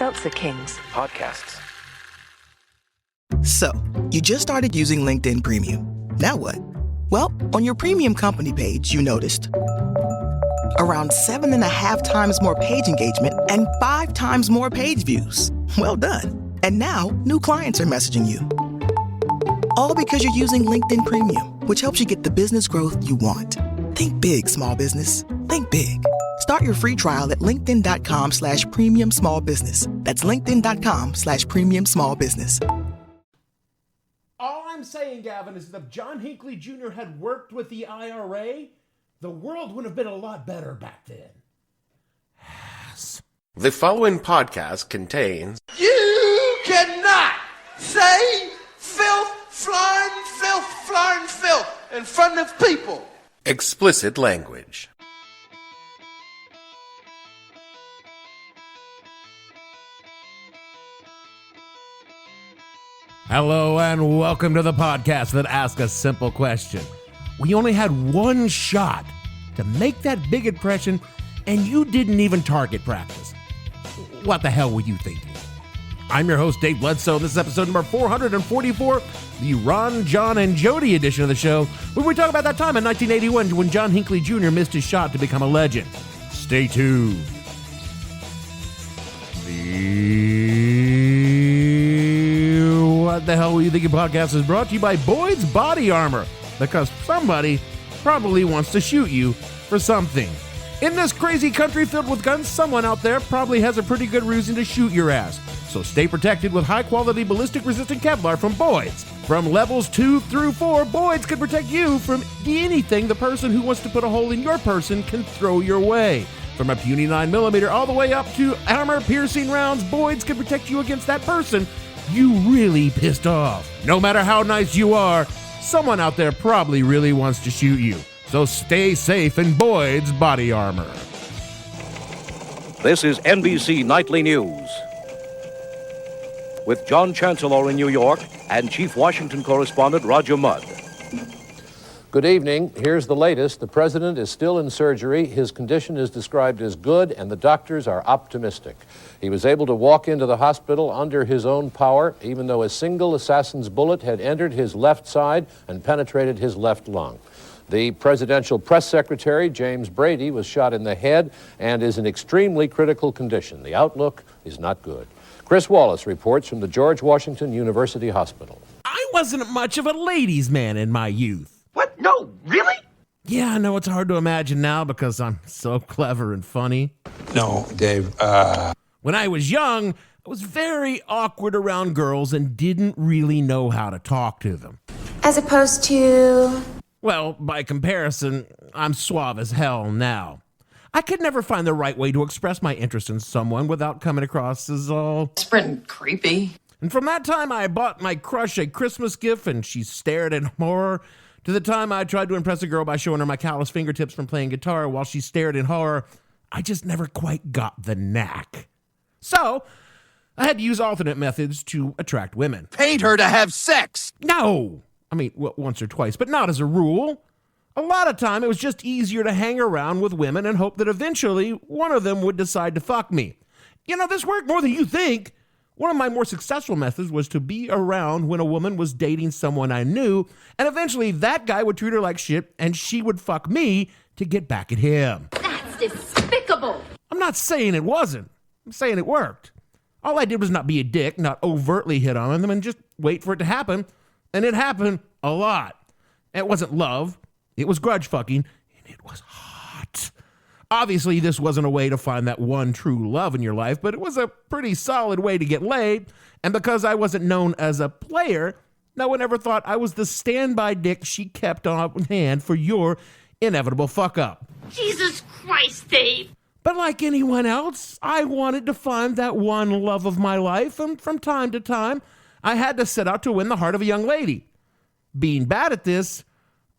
Seltzer Kings. Podcasts. So, you just started using LinkedIn Premium. Now what? Well, on your premium company page, you noticed around 7.5 times more page engagement and 5 times more page views. Well done. And now, new clients are messaging you. All because you're using LinkedIn Premium, which helps you get the business growth you want. Think big, small business. Think big. Start your free trial at linkedin.com/premium small business. That's linkedin.com/premium small business. All I'm saying, Gavin, is that if John Hinckley Jr. had worked with the IRA, the world would have been a lot better back then. The following podcast contains... You cannot say filth, flying filth in front of people. explicit language. Hello and welcome to the podcast that asks a simple question. We only had one shot to make that big impression, and you didn't even target practice. What the hell were you thinking? I'm your host, Dave Bledsoe. This is episode number 444, the Ron, John, and Jodie edition of the show, where we talk about that time in 1981 when John Hinckley Jr. missed his shot to become a legend. Stay tuned. What the Hell Were You Thinking podcast is brought to you by Boyd's Body Armor, because somebody probably wants to shoot you for something. In this crazy country filled with guns, someone out there probably has a pretty good reason to shoot your ass. So stay protected with high-quality ballistic-resistant Kevlar from Boyd's. From levels 2 through 4, Boyd's can protect you from anything the person who wants to put a hole in your person can throw your way. From a puny 9mm all the way up to armor-piercing rounds, Boyd's can protect you against that person you really pissed off. No matter how nice you are, someone out there probably really wants to shoot you. So stay safe in Boyd's Body Armor. This is NBC Nightly News. With John Chancellor in New York and Chief Washington Correspondent Roger Mudd. Good evening. Here's the latest. The president is still in surgery. His condition is described as good, and the doctors are optimistic. He was able to walk into the hospital under his own power, even though a single assassin's bullet had entered his left side and penetrated his left lung. The presidential press secretary, James Brady, was shot in the head and is in extremely critical condition. The outlook is not good. Chris Wallace reports from the George Washington University Hospital. I wasn't much of a ladies' man in my youth. What? No, really? Yeah, I know it's hard to imagine now because I'm so clever and funny. No, Dave, When I was young, I was very awkward around girls and didn't really know how to talk to them. As opposed to... Well, by comparison, I'm suave as hell now. I could never find the right way to express my interest in someone without coming across as all... desperate and creepy. And from that time I bought my crush a Christmas gift and she stared in horror, to the time I tried to impress a girl by showing her my callous fingertips from playing guitar while she stared in horror, I just never quite got the knack. So, I had to use alternate methods to attract women. Paid her to have sex. No! I mean, well, once or twice, but not as a rule. A lot of time, it was just easier to hang around with women and hope that eventually one of them would decide to fuck me. You know, this worked more than you think. One of my more successful methods was to be around when a woman was dating someone I knew, and eventually that guy would treat her like shit, and she would fuck me to get back at him. That's despicable. I'm not saying it wasn't. I'm saying it worked. All I did was not be a dick, not overtly hit on them, and just wait for it to happen. And it happened a lot. It wasn't love. It was grudge fucking, and it was hot. Obviously, this wasn't a way to find that one true love in your life, but it was a pretty solid way to get laid. And because I wasn't known as a player, no one ever thought I was the standby dick she kept on hand for your inevitable fuck up. Jesus Christ, Dave. But like anyone else, I wanted to find that one love of my life, and from time to time, I had to set out to win the heart of a young lady. Being bad at this,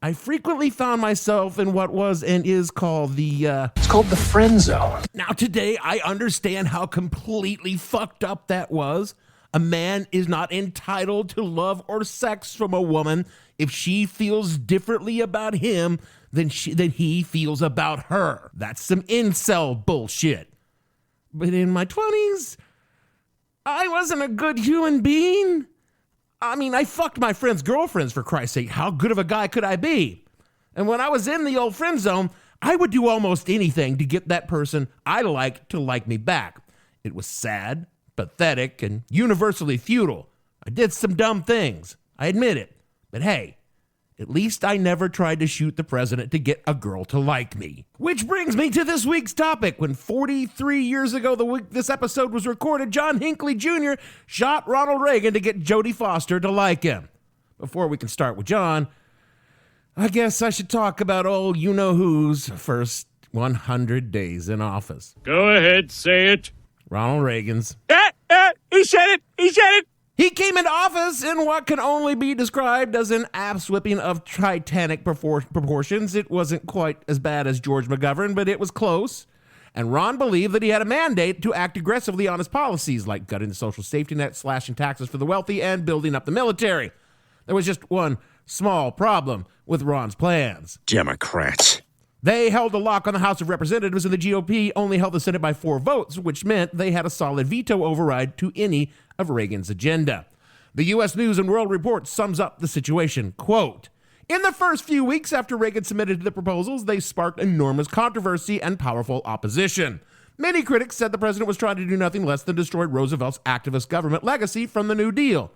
I frequently found myself in what was and is called it's called the friend zone. Now today, I understand how completely fucked up that was. A man is not entitled to love or sex from a woman if she feels differently about him than he feels about her. That's some incel bullshit. But in my 20s, I wasn't a good human being. I mean, I fucked my friends' girlfriends, for Christ's sake. How good of a guy could I be? And when I was in the old friend zone, I would do almost anything to get that person I liked to like me back. It was sad, pathetic, and universally futile. I did some dumb things. I admit it. But hey, at least I never tried to shoot the president to get a girl to like me. Which brings me to this week's topic. When 43 years ago, the week this episode was recorded, John Hinckley Jr. shot Ronald Reagan to get Jodie Foster to like him. Before we can start with John, I guess I should talk about old you-know-who's first 100 days in office. Go ahead, say it. Ronald Reagan's. He said it. He came into office in what can only be described as an ass-whipping of titanic proportions. It wasn't quite as bad as George McGovern, but it was close. And Ron believed that he had a mandate to act aggressively on his policies, like gutting the social safety net, slashing taxes for the wealthy, and building up the military. There was just one small problem with Ron's plans. Democrats. They held a lock on the House of Representatives, and the GOP only held the Senate by 4 votes, which meant they had a solid veto override to any of Reagan's agenda. The U.S. News and World Report sums up the situation, quote, "In the first few weeks after Reagan submitted the proposals, they sparked enormous controversy and powerful opposition. Many critics said the president was trying to do nothing less than destroy Roosevelt's activist government legacy from the New Deal."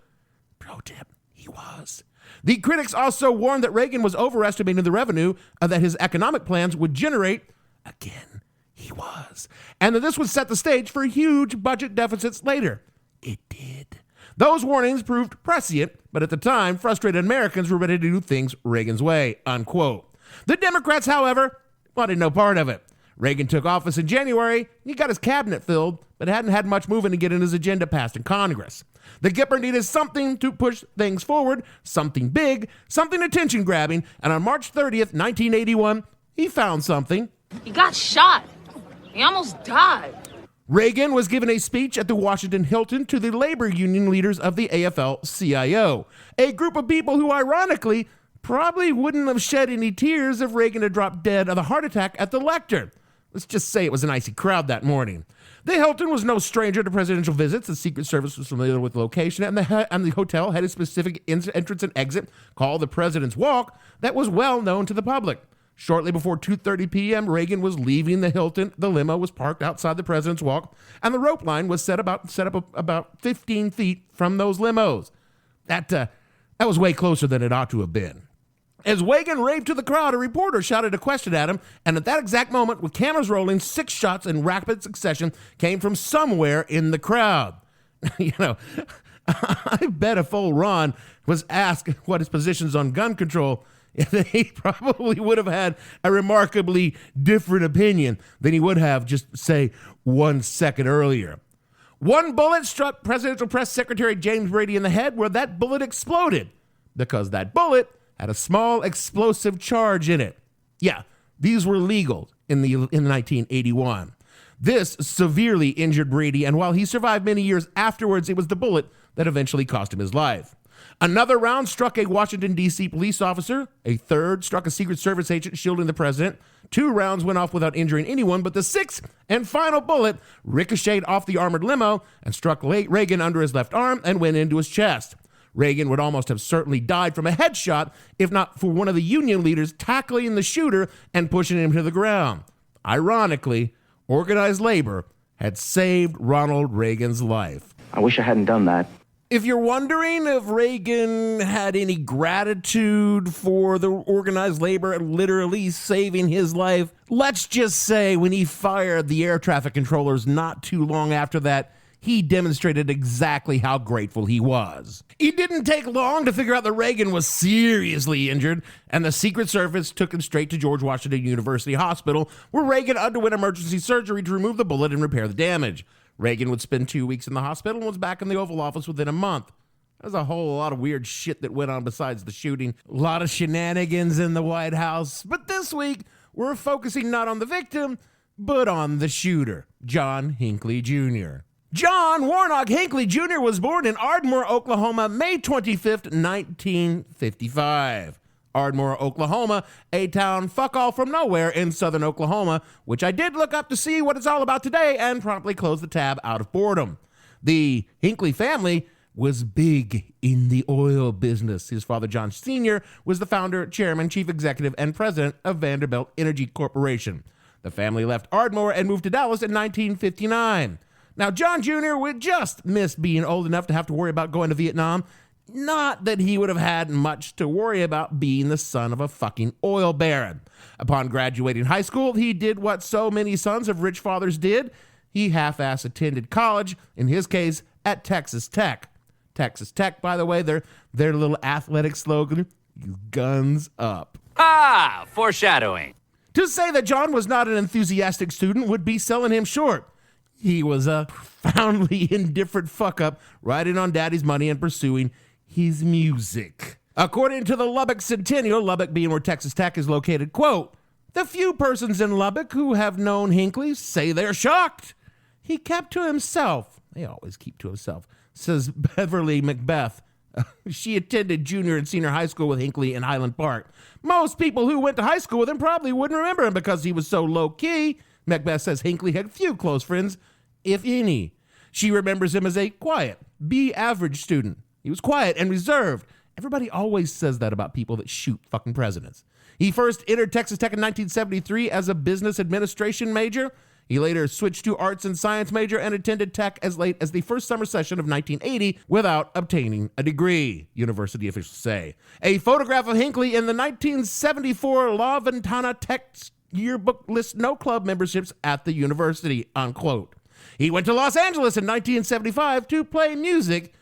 Pro tip, he was. The critics also warned that Reagan was overestimating the revenue that his economic plans would generate. Again, he was. And that this would set the stage for huge budget deficits later. It did. Those warnings proved prescient, but at the time, frustrated Americans were ready to do things Reagan's way, unquote. The Democrats, however, wanted no part of it. Reagan took office in January. He got his cabinet filled, but hadn't had much moving to get his agenda passed in Congress. The Gipper needed something to push things forward, something big, something attention-grabbing, and on March 30th, 1981, he found something. He got shot. He almost died. Reagan was given a speech at the Washington Hilton to the labor union leaders of the AFL-CIO, a group of people who, ironically, probably wouldn't have shed any tears if Reagan had dropped dead of a heart attack at the lectern. Let's just say it was an icy crowd that morning. The Hilton was no stranger to presidential visits. The Secret Service was familiar with the location, and the hotel had a specific entrance and exit called the President's Walk that was well known to the public. Shortly before 2:30 p.m., Reagan was leaving the Hilton. The limo was parked outside the President's Walk, and the rope line was set up about 15 feet from those limos. That was way closer than it ought to have been. As Reagan raved to the crowd, a reporter shouted a question at him, and at that exact moment, with cameras rolling, 6 shots in rapid succession came from somewhere in the crowd. You know, I bet if old Ron was asked what his positions on gun control, he probably would have had a remarkably different opinion than he would have just, say, 1 second earlier. One bullet struck Presidential Press Secretary James Brady in the head, where that bullet exploded, because that bullet had a small explosive charge in it. Yeah, these were legal in 1981. This severely injured Brady, and while he survived many years afterwards, it was the bullet that eventually cost him his life. Another round struck a Washington, D.C. police officer. A third struck a Secret Service agent shielding the president. 2 rounds went off without injuring anyone, but the 6th and final bullet ricocheted off the armored limo and struck Reagan under his left arm and went into his chest. Reagan would almost have certainly died from a headshot if not for one of the union leaders tackling the shooter and pushing him to the ground. Ironically, organized labor had saved Ronald Reagan's life. I wish I hadn't done that. If you're wondering if Reagan had any gratitude for the organized labor literally saving his life, let's just say when he fired the air traffic controllers not too long after that, he demonstrated exactly how grateful he was. It didn't take long to figure out that Reagan was seriously injured, and the Secret Service took him straight to George Washington University Hospital, where Reagan underwent emergency surgery to remove the bullet and repair the damage. Reagan would spend 2 weeks in the hospital and was back in the Oval Office within a month. There's a whole lot of weird shit that went on besides the shooting. A lot of shenanigans in the White House. But this week, we're focusing not on the victim, but on the shooter, John Hinckley Jr. John Warnock Hinckley Jr. was born in Ardmore, Oklahoma, May 25th, 1955. Ardmore, Oklahoma, a town fuck all from nowhere in southern Oklahoma, which I did look up to see what it's all about today and promptly closed the tab out of boredom. The Hinckley family was big in the oil business. His father, John Sr., was the founder, chairman, chief executive, and president of Vanderbilt Energy Corporation. The family left Ardmore and moved to Dallas in 1959. Now, John Jr. would just miss being old enough to have to worry about going to Vietnam. Not that he would have had much to worry about being the son of a fucking oil baron. Upon graduating high school, he did what so many sons of rich fathers did. He half-ass attended college, in his case, at Texas Tech. Texas Tech, by the way, their little athletic slogan, guns up. Ah, foreshadowing. To say that John was not an enthusiastic student would be selling him short. He was a profoundly indifferent fuck-up, riding on daddy's money and pursuing his music. According to the Lubbock Centennial, Lubbock being where Texas Tech is located, quote, "The few persons in Lubbock who have known Hinckley say they're shocked. He kept to himself." They always keep to himself, says Beverly Macbeth. She attended junior and senior high school with Hinckley in Highland Park. Most people who went to high school with him probably wouldn't remember him because he was so low-key. Macbeth says Hinckley had few close friends, if any. She remembers him as a quiet, B-average student. He was quiet and reserved. Everybody always says that about people that shoot fucking presidents. He first entered Texas Tech in 1973 as a business administration major. He later switched to arts and science major and attended Tech as late as the first summer session of 1980 without obtaining a degree, university officials say. A photograph of Hinckley in the 1974 La Ventana Tech yearbook lists no club memberships at the university, unquote. He went to Los Angeles in 1975 to play music,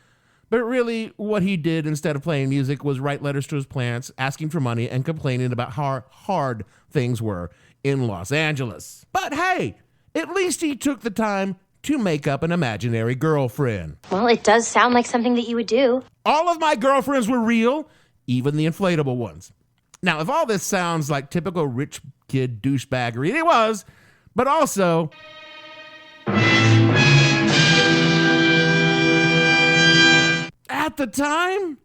but really what he did instead of playing music was write letters to his parents, asking for money and complaining about how hard things were in Los Angeles. But hey, at least he took the time to make up an imaginary girlfriend. Well, it does sound like something that you would do. All of my girlfriends were real, even the inflatable ones. Now, if all this sounds like typical rich kid douchebaggery, and it was, but also... at the time,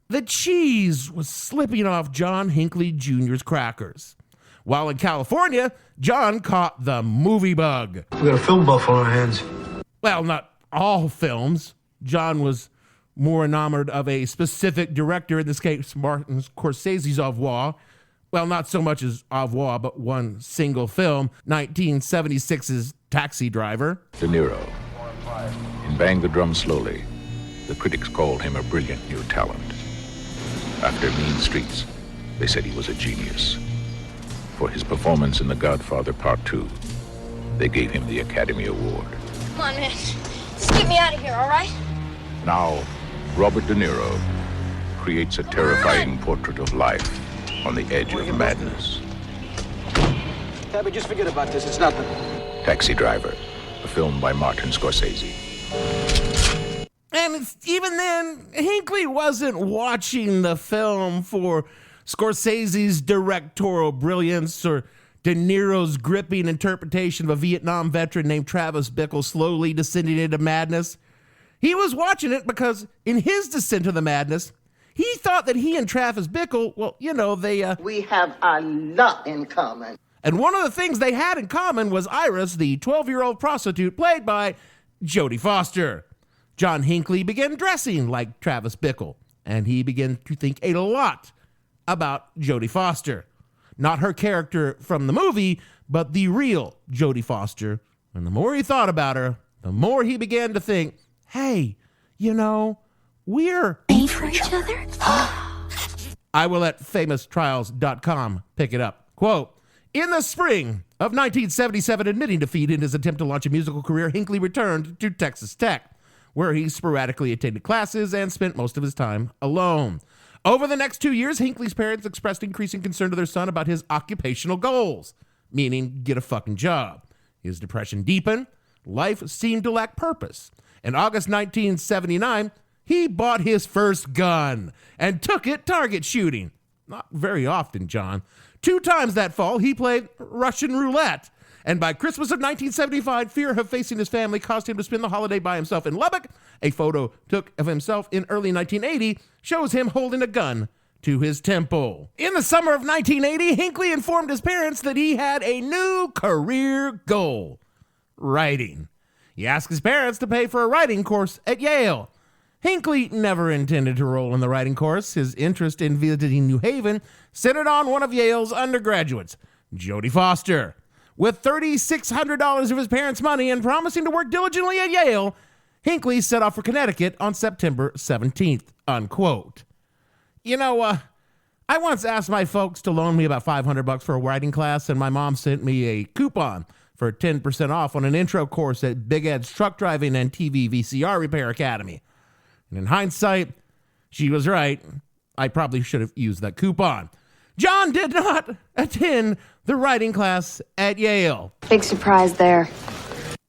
the cheese was slipping off John Hinckley Jr.'s crackers. While in California, John caught the movie bug. We got a film buff on our hands. Well, not all films. John was more enamored of a specific director, in this case, Martin Scorsese's au revoir. Well, not so much as au revoir, but one single film, 1976's Taxi Driver. De Niro. In Bang the Drum Slowly, the critics called him a brilliant new talent. After Mean Streets, they said he was a genius. For his performance in The Godfather Part 2, they gave him the Academy Award. Come on, man. Just get me out of here, all right? Now, Robert De Niro creates a terrifying portrait of life on the edge of madness. Tabby, just forget about this. It's nothing. Taxi Driver, a film by Martin Scorsese. And even then, Hinckley wasn't watching the film for Scorsese's directorial brilliance or De Niro's gripping interpretation of a Vietnam veteran named Travis Bickle slowly descending into madness. He was watching it because in his descent to the madness, he thought that he and Travis Bickle, well, you know, they... We have a lot in common. And one of the things they had in common was Iris, the 12-year-old prostitute played by Jodie Foster. John Hinckley began dressing like Travis Bickle, and he began to think a lot about Jodie Foster. Not her character from the movie, but the real Jodie Foster. And the more he thought about her, the more he began to think, hey, you know, we're made for each other? I will let famoustrials.com pick it up. Quote, in the spring of 1977, admitting defeat in his attempt to launch a musical career, Hinckley returned to Texas Tech, where he sporadically attended classes and spent most of his time alone. Over the next 2 years, Hinckley's parents expressed increasing concern to their son about his occupational goals, meaning get a fucking job. His depression deepened. Life seemed to lack purpose. In August 1979, he bought his first gun and took it target shooting. Not very often, John. 2 times that fall, he played Russian roulette. And by Christmas of 1975, fear of facing his family caused him to spend the holiday by himself in Lubbock. A photo took of himself in early 1980 shows him holding a gun to his temple. In the summer of 1980, Hinckley informed his parents that he had a new career goal: writing. He asked his parents to pay for a writing course at Yale. Hinckley never intended to enroll in the writing course. His interest in visiting New Haven centered on one of Yale's undergraduates, Jodie Foster. With $3,600 of his parents' money and promising to work diligently at Yale, Hinckley set off for Connecticut on September 17th, unquote. You know, I once asked my folks to loan me about $500 for a writing class, and my mom sent me a coupon for 10% off on an intro course at Big Ed's Truck Driving and TV VCR Repair Academy. And in hindsight, she was right. I probably should have used that coupon. John did not attend the writing class at Yale. Big surprise there.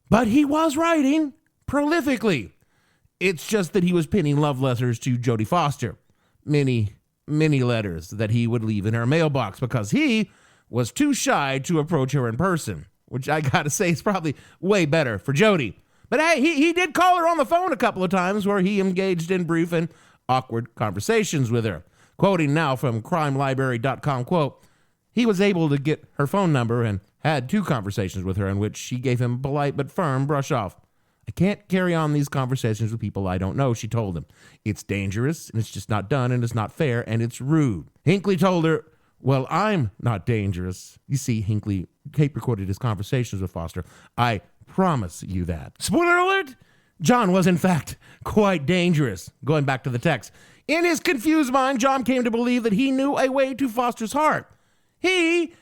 But he was writing prolifically. It's just that he was penning love letters to Jodie Foster. Many letters that he would leave in her mailbox because he was too shy to approach her in person, which I gotta say is probably way better for Jodie. But hey, he did call her on the phone a couple of times where he engaged in brief and awkward conversations with her. Quoting now from crimelibrary.com, quote, he was able to get her phone number and had 2 conversations with her in which she gave him polite but firm brush off. I can't carry on these conversations with people I don't know, she told him. It's dangerous, and it's just not done, and it's not fair, and it's rude. Hinckley told her, well, I'm not dangerous. You see, Hinckley tape recorded his conversations with Foster. I promise you that. Spoiler alert! John was, in fact, quite dangerous. Going back to the text. In his confused mind, John came to believe that he knew a way to Foster's heart. He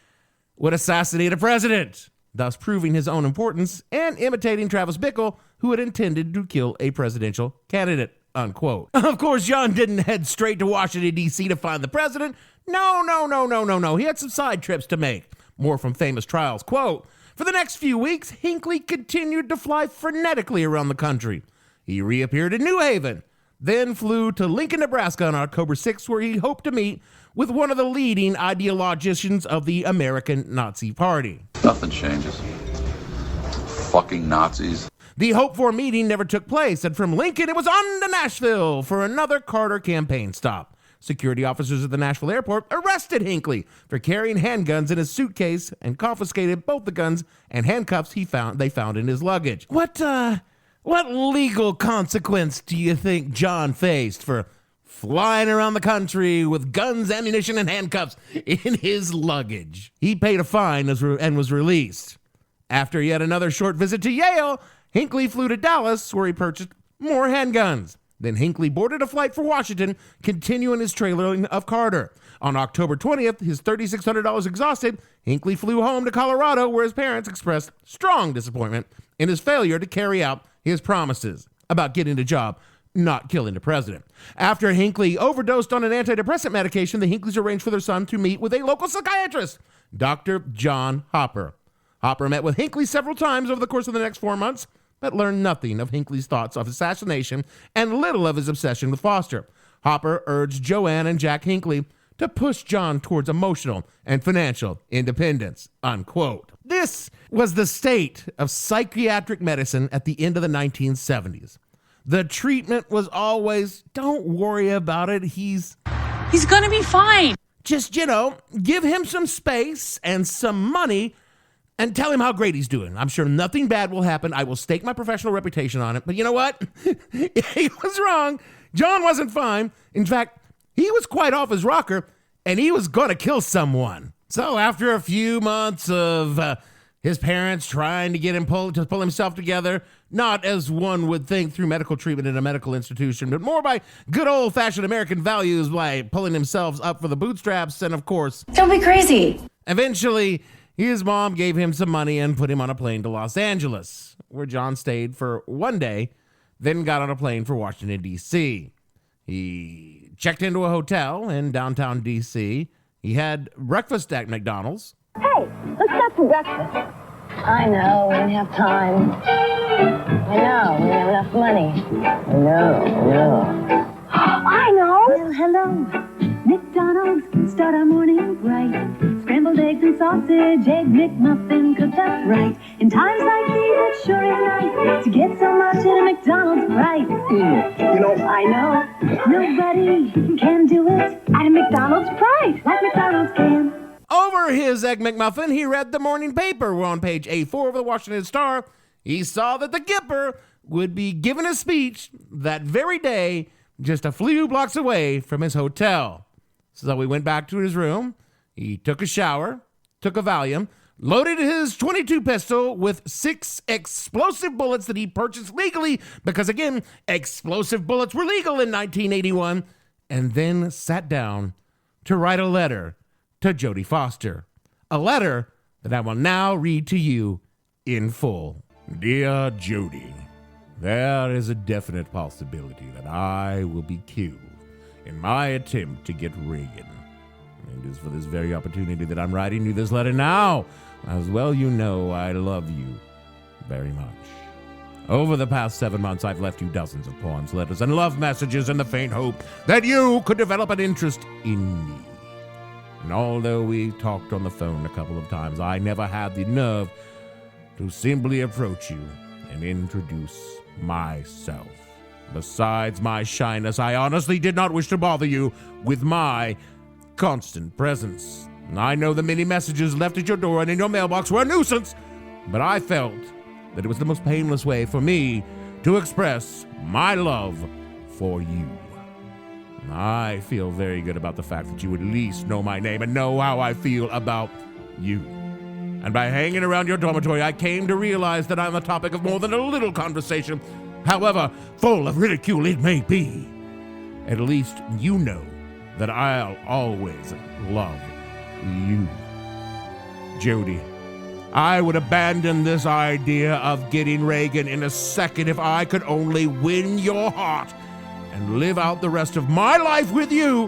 would assassinate a president, thus proving his own importance and imitating Travis Bickle, who had intended to kill a presidential candidate, unquote. Of course, John didn't head straight to Washington, D.C. to find the president. No. He had some side trips to make. More from famous trials. Quote, for the next few weeks, Hinckley continued to fly frenetically around the country. He reappeared in New Haven, then flew to Lincoln, Nebraska on October 6th, where he hoped to meet with one of the leading ideologians of the American Nazi Party. Nothing changes. Fucking Nazis. The hoped-for meeting never took place, and from Lincoln, it was on to Nashville for another Carter campaign stop. Security officers at the Nashville airport arrested Hinckley for carrying handguns in his suitcase and confiscated both the guns and handcuffs they found in his luggage. What legal consequence do you think John faced for flying around the country with guns, ammunition, and handcuffs in his luggage? He paid a fine and was released. After yet another short visit to Yale, Hinckley flew to Dallas, where he purchased more handguns. Then Hinckley boarded a flight for Washington, continuing his trailing of Carter. On October 20th, his $3,600 exhausted, Hinckley flew home to Colorado, where his parents expressed strong disappointment in his failure to carry out his promises about getting a job, not killing the president. After Hinckley overdosed on an antidepressant medication, the Hinckley's arranged for their son to meet with a local psychiatrist, Dr. John Hopper. Hopper met with Hinckley several times over the course of the next 4 months, but learned nothing of Hinckley's thoughts of assassination and little of his obsession with Foster. Hopper urged Joanne and Jack Hinckley to push John towards emotional and financial independence, unquote. This was the state of psychiatric medicine at the end of the 1970s. The treatment was always, don't worry about it, he's gonna be fine. Just, give him some space and some money and tell him how great he's doing. I'm sure nothing bad will happen. I will stake my professional reputation on it. But you know what? He was wrong. John wasn't fine. In fact, he was quite off his rocker, and he was going to kill someone. So after a few months of his parents trying to get him to pull himself together, not as one would think through medical treatment in a medical institution, but more by good old-fashioned American values by pulling themselves up for the bootstraps, and of course... Don't be crazy. Eventually, his mom gave him some money and put him on a plane to Los Angeles, where John stayed for one day, then got on a plane for Washington, D.C. He checked into a hotel in downtown D.C. He had breakfast at McDonald's. Hey, let's have some breakfast. I know, we don't have time. I know, we don't have enough money. I know. Well, hello. McDonald's, start our morning bright. Scrambled eggs and sausage, egg McMuffin cooked up right. In times like these, it sure is nice to get so much in a McDonald's price. I know, nobody can do it at a McDonald's price like McDonald's can. Over his Egg McMuffin, he read the morning paper. We're on page A4 of the Washington Star. He saw that the Gipper would be giving a speech that very day just a few blocks away from his hotel. So he went back to his room. He took a shower, took a Valium, loaded his .22 pistol with 6 explosive bullets that he purchased legally because, again, explosive bullets were legal in 1981, and then sat down to write a letter to Jodie Foster. A letter that I will now read to you in full. Dear Jodie, there is a definite possibility that I will be killed in my attempt to get Reagan. It is for this very opportunity that I'm writing you this letter now. As well you know, I love you very much. Over the past 7 months, I've left you dozens of poems, letters, and love messages in the faint hope that you could develop an interest in me. And although we talked on the phone a couple of times, I never had the nerve to simply approach you and introduce myself. Besides my shyness, I honestly did not wish to bother you with my constant presence. I know the many messages left at your door and in your mailbox were a nuisance, but I felt that it was the most painless way for me to express my love for you. I feel very good about the fact that you at least know my name and know how I feel about you. And by hanging around your dormitory, I came to realize that I'm the topic of more than a little conversation, however full of ridicule it may be. At least you know that I'll always love you. Jodie, I would abandon this idea of getting Reagan in a second if I could only win your heart and live out the rest of my life with you,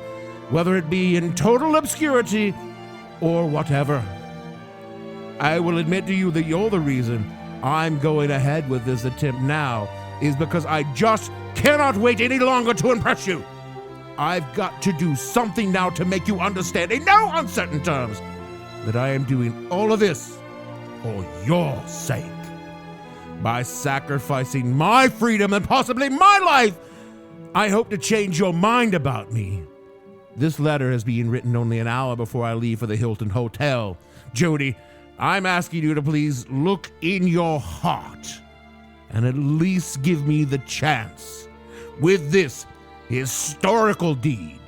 whether it be in total obscurity or whatever. I will admit to you that you're the reason I'm going ahead with this attempt now is because I just cannot wait any longer to impress you. I've got to do something now to make you understand in no uncertain terms that I am doing all of this for your sake. By sacrificing my freedom and possibly my life, I hope to change your mind about me. This letter is being written only an hour before I leave for the Hilton Hotel. Jodie, I'm asking you to please look in your heart and at least give me the chance with this historical deed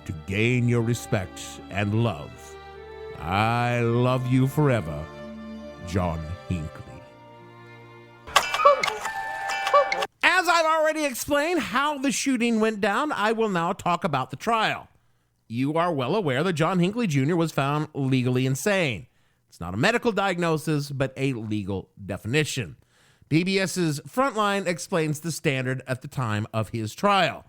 to gain your respect and love. I love you forever, John Hinckley. As I've already explained how the shooting went down, I will now talk about the trial. You are well aware that John Hinckley Jr. was found legally insane. It's not a medical diagnosis, but a legal definition. PBS's Frontline explains the standard at the time of his trial.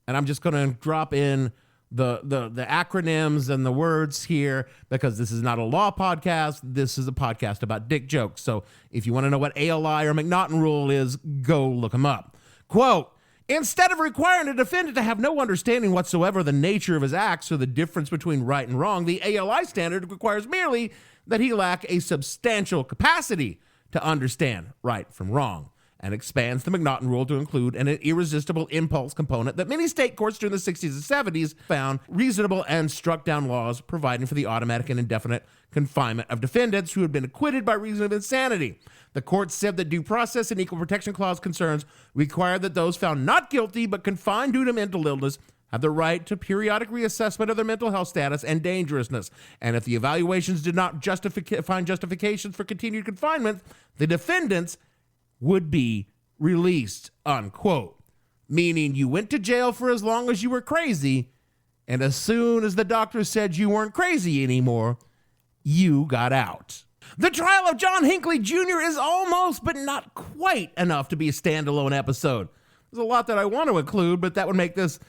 And I'm just going to drop in the acronyms and the words here because this is not a law podcast. This is a podcast about dick jokes. So if you want to know what ALI or McNaughton rule is, go look them up. Quote, instead of requiring a defendant to have no understanding whatsoever of the nature of his acts or the difference between right and wrong, the ALI standard requires merely that he lack a substantial capacity to understand right from wrong, and expands the McNaughton rule to include an irresistible impulse component that many state courts during the 60s and 70s found reasonable and struck down laws providing for the automatic and indefinite confinement of defendants who had been acquitted by reason of insanity. The court said that due process and equal protection clause concerns required that those found not guilty but confined due to mental illness have the right to periodic reassessment of their mental health status and dangerousness. And if the evaluations did not find justifications for continued confinement, the defendants would be released, unquote. Meaning you went to jail for as long as you were crazy, and as soon as the doctor said you weren't crazy anymore, you got out. The trial of John Hinckley Jr. is almost, but not quite enough to be a standalone episode. There's a lot that I want to include, but that would make this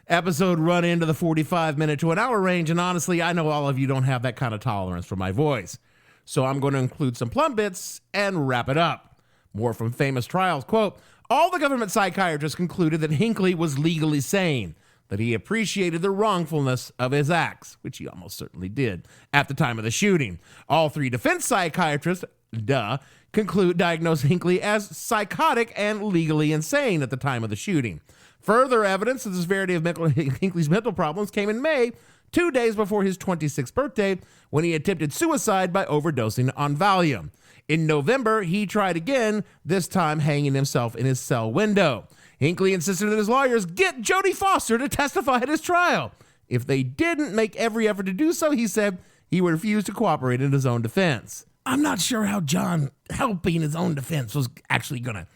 episode run into the 45-minute to an hour range, and honestly, I know all of you don't have that kind of tolerance for my voice. So I'm going to include some plum bits and wrap it up. More from famous trials, quote, all the government psychiatrists concluded that Hinckley was legally sane, that he appreciated the wrongfulness of his acts, which he almost certainly did, at the time of the shooting. All 3 defense psychiatrists, diagnosed Hinckley as psychotic and legally insane at the time of the shooting. Further evidence of the severity of Hinckley's mental problems came in May 2 days before his 26th birthday when he attempted suicide by overdosing on Valium. In November, he tried again, this time hanging himself in his cell window. Hinckley insisted that his lawyers get Jodie Foster to testify at his trial. If they didn't make every effort to do so, he said he would refuse to cooperate in his own defense. I'm not sure how John helping his own defense was actually going to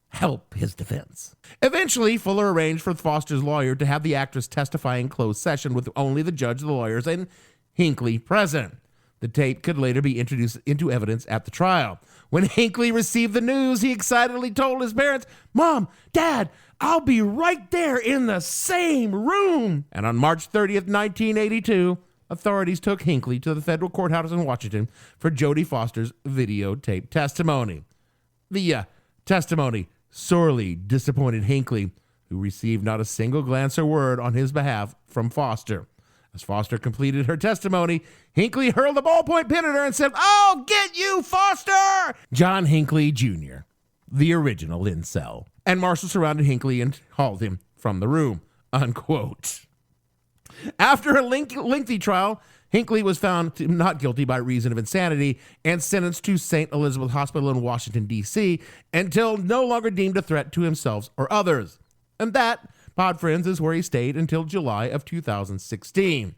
help his defense. Eventually, Fuller arranged for Foster's lawyer to have the actress testify in closed session with only the judge, the lawyers, and Hinckley present. The tape could later be introduced into evidence at the trial. When Hinckley received the news, he excitedly told his parents, "Mom, Dad, I'll be right there in the same room." And on March 30th, 1982, authorities took Hinckley to the federal courthouse in Washington for Jodie Foster's videotape testimony. The testimony sorely disappointed Hinckley, who received not a single glance or word on his behalf from Foster. As Foster completed her testimony, Hinckley hurled a ballpoint pen at her and said, "I'll get you, Foster!" John Hinckley Jr., the original incel. And marshals surrounded Hinckley and hauled him from the room, unquote. After a lengthy trial, Hinckley was found not guilty by reason of insanity and sentenced to St. Elizabeth Hospital in Washington, D.C., until no longer deemed a threat to himself or others. And that, Pod Friends, is where he stayed until July of 2016,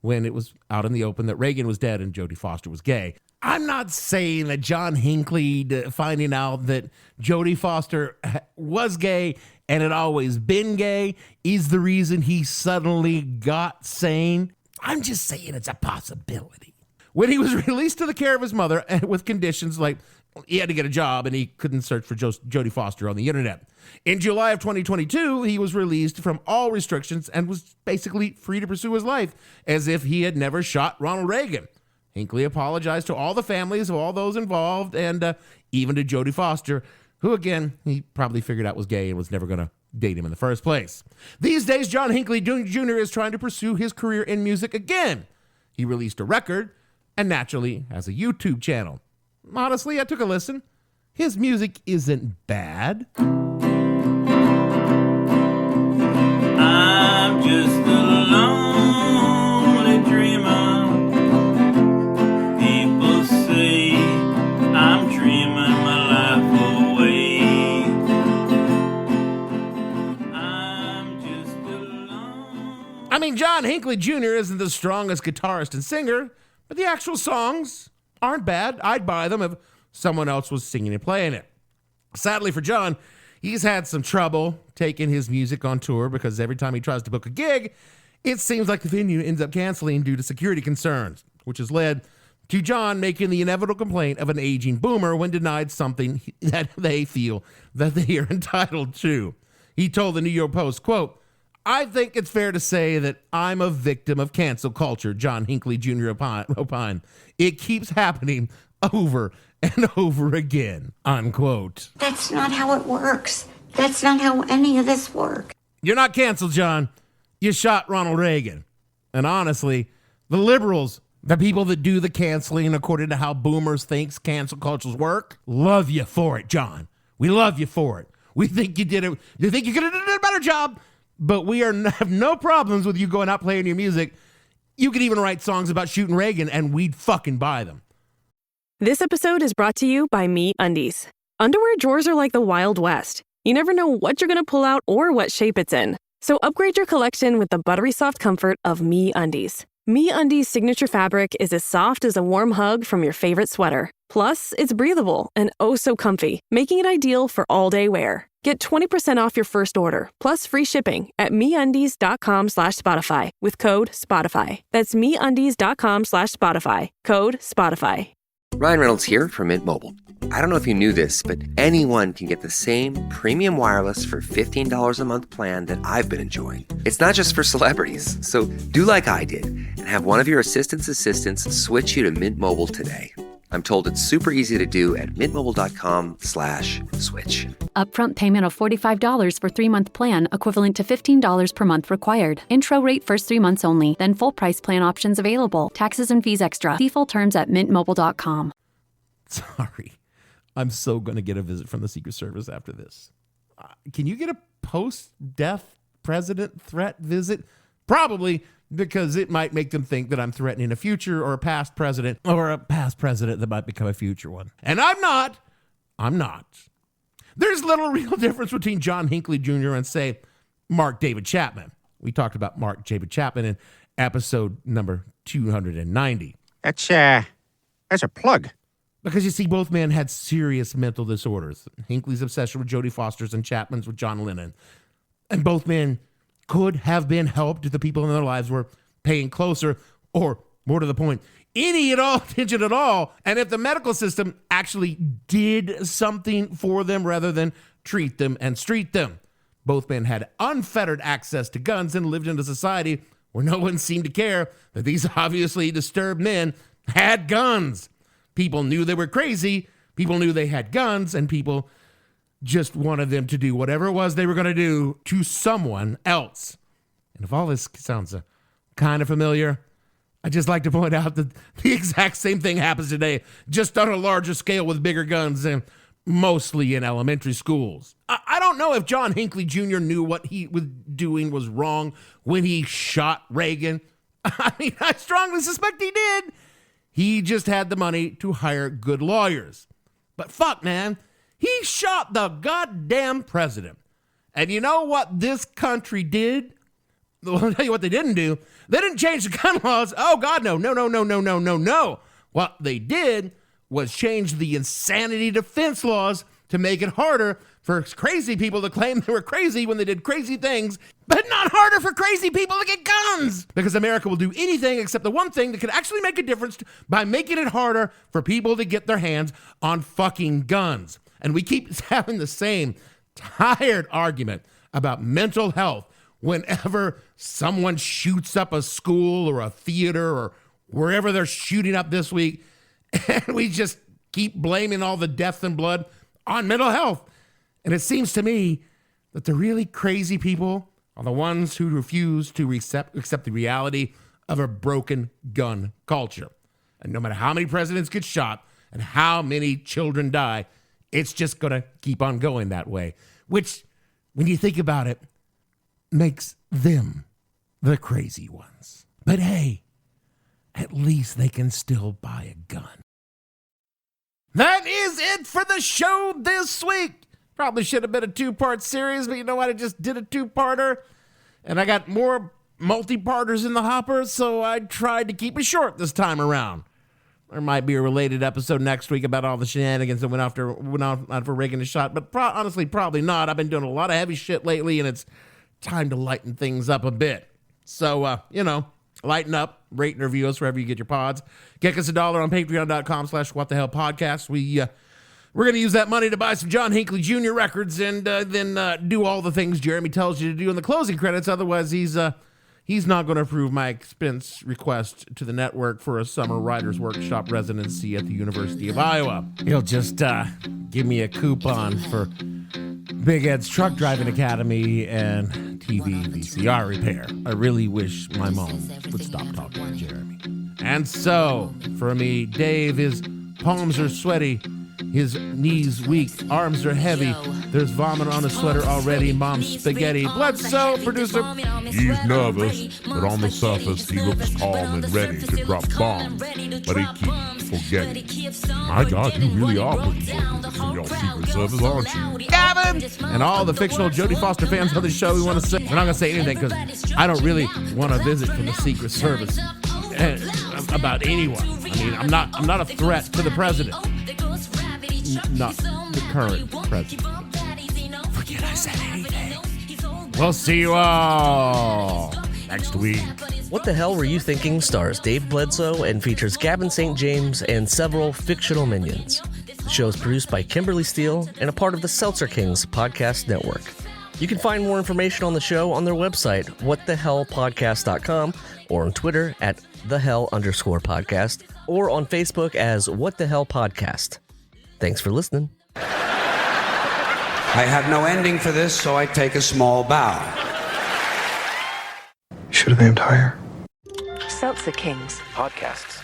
when it was out in the open that Reagan was dead and Jodie Foster was gay. I'm not saying that John Hinckley finding out that Jodie Foster was gay and had always been gay is the reason he suddenly got sane. I'm just saying it's a possibility. When he was released to the care of his mother with conditions like he had to get a job and he couldn't search for Jodie Foster on the internet. In July of 2022, he was released from all restrictions and was basically free to pursue his life as if he had never shot Ronald Reagan. Hinckley apologized to all the families of all those involved and even to Jodie Foster, who, again, he probably figured out was gay and was never going to date him in the first place. These days, John Hinckley Jr. is trying to pursue his career in music again. He released a record and naturally has a YouTube channel. Honestly, I took a listen. His music isn't bad. I'm just a lonely dreamer. People say I'm dreaming my life away. I'm just alone. I mean, John Hinckley Jr. isn't the strongest guitarist and singer, but the actual songs aren't bad. I'd buy them if someone else was singing and playing it. Sadly for John, he's had some trouble taking his music on tour because every time he tries to book a gig, it seems like the venue ends up canceling due to security concerns, which has led to John making the inevitable complaint of an aging boomer when denied something that they feel that they are entitled to. He told the New York Post, quote, "I think it's fair to say that I'm a victim of cancel culture," John Hinckley Jr. opined. "It keeps happening over and over again," unquote. That's not how it works. That's not how any of this works. You're not canceled, John. You shot Ronald Reagan. And honestly, the liberals, the people that do the canceling according to how boomers think cancel cultures work, love you for it, John. We love you for it. We think you did it. You think you could have done a better job, but we have no problems with you going out playing your music. You could even write songs about shooting Reagan, and we'd fucking buy them. This episode is brought to you by MeUndies. Underwear drawers are like the Wild West. You never know what you're going to pull out or what shape it's in. So upgrade your collection with the buttery soft comfort of MeUndies. MeUndies' signature fabric is as soft as a warm hug from your favorite sweater. Plus, it's breathable and oh so comfy, making it ideal for all-day wear. Get 20% off your first order, plus free shipping at MeUndies.com/Spotify with code SPOTIFY. That's MeUndies.com/Spotify, code SPOTIFY. Ryan Reynolds here from Mint Mobile. I don't know if you knew this, but anyone can get the same premium wireless for $15 a month plan that I've been enjoying. It's not just for celebrities. So do like I did and have one of your assistants switch you to Mint Mobile today. I'm told it's super easy to do at mintmobile.com/switch. Upfront payment of $45 for 3-month plan, equivalent to $15 per month required. Intro rate first 3 months only, then full price plan options available. Taxes and fees extra. See full terms at mintmobile.com. Sorry. I'm so going to get a visit from the Secret Service after this. Can you get a post-death president threat visit? Probably. because it might make them think that I'm threatening a future or a past president that might become a future one. And I'm not. There's little real difference between John Hinckley Jr. and, say, Mark David Chapman. We talked about Mark David Chapman in episode number 290. That's a plug. Because you see, both men had serious mental disorders. Hinckley's obsession with Jodie Foster's and Chapman's with John Lennon. And both men could have been helped if the people in their lives were paying closer, or more to the point, any at all attention at all. And if the medical system actually did something for them rather than treat them and street them. Both men had unfettered access to guns and lived in a society where no one seemed to care that these obviously disturbed men had guns. People knew they were crazy, people knew they had guns, and people just wanted them to do whatever it was they were going to do to someone else. And if all this sounds kind of familiar, I'd just like to point out that the exact same thing happens today, just on a larger scale with bigger guns and mostly in elementary schools. I don't know if John Hinckley Jr. knew what he was doing was wrong when he shot Reagan. I mean, I strongly suspect he did. He just had the money to hire good lawyers. But fuck, man, he shot the goddamn president. And you know what this country did? I'll tell you what they didn't do. They didn't change the gun laws. Oh, God, no. What they did was change the insanity defense laws to make it harder for crazy people to claim they were crazy when they did crazy things, but not harder for crazy people to get guns. Because America will do anything except the one thing that could actually make a difference by making it harder for people to get their hands on fucking guns. And we keep having the same tired argument about mental health whenever someone shoots up a school or a theater or wherever they're shooting up this week. And we just keep blaming all the death and blood on mental health. And it seems to me that the really crazy people are the ones who refuse to accept the reality of a broken gun culture. And no matter how many presidents get shot and how many children die, it's just going to keep on going that way. Which, when you think about it, makes them the crazy ones. But hey, at least they can still buy a gun. That is it for the show this week. Probably should have been a two-part series, but you know what? I just did a two-parter, and I got more multi-parters in the hopper, so I tried to keep it short this time around. There might be a related episode next week about all the shenanigans that went on for Reagan to shot, but honestly, probably not. I've been doing a lot of heavy shit lately, and it's time to lighten things up a bit. So, lighten up, rate and review us wherever you get your pods. Get us $1 on patreon.com/whatthehellpodcast. We're going to use that money to buy some John Hinckley Jr. records and then do all the things Jeremy tells you to do in the closing credits. Otherwise, he's not going to approve my expense request to the network for a summer writer's workshop residency at the University of Iowa. He'll just give me a coupon for Big Ed's Truck Driving Academy and TV VCR repair. I really wish my mom would stop talking to Jeremy. And so, for me, Dave, his palms are sweaty, his knees weak, arms are heavy, there's vomit on his sweater already, mom's spaghetti. Bledsoe, producer. He's nervous, but on the surface he looks calm and ready to drop bombs, but he keeps forgetting. My God, you really are pretty good from your Secret Service, aren't you? Gavin! And all the fictional Jodie Foster fans on the show, we're not going to say anything because I don't really want a visit from the Secret Service about anyone. I mean, I'm not a threat to the president. Not the current president. Forget I said anything. We'll see you all next week. What the Hell Were You Thinking stars Dave Bledsoe and features Gavin St. James and several fictional minions. The show is produced by Kimberly Steele and a part of the Seltzer Kings podcast network. You can find more information on the show on their website, whatthehellpodcast.com, or on Twitter at @thehell_podcast, or on Facebook as What the Hell Podcast. Thanks for listening. I have no ending for this, so I take a small bow. Should have aimed higher. Seltzer Kings podcasts.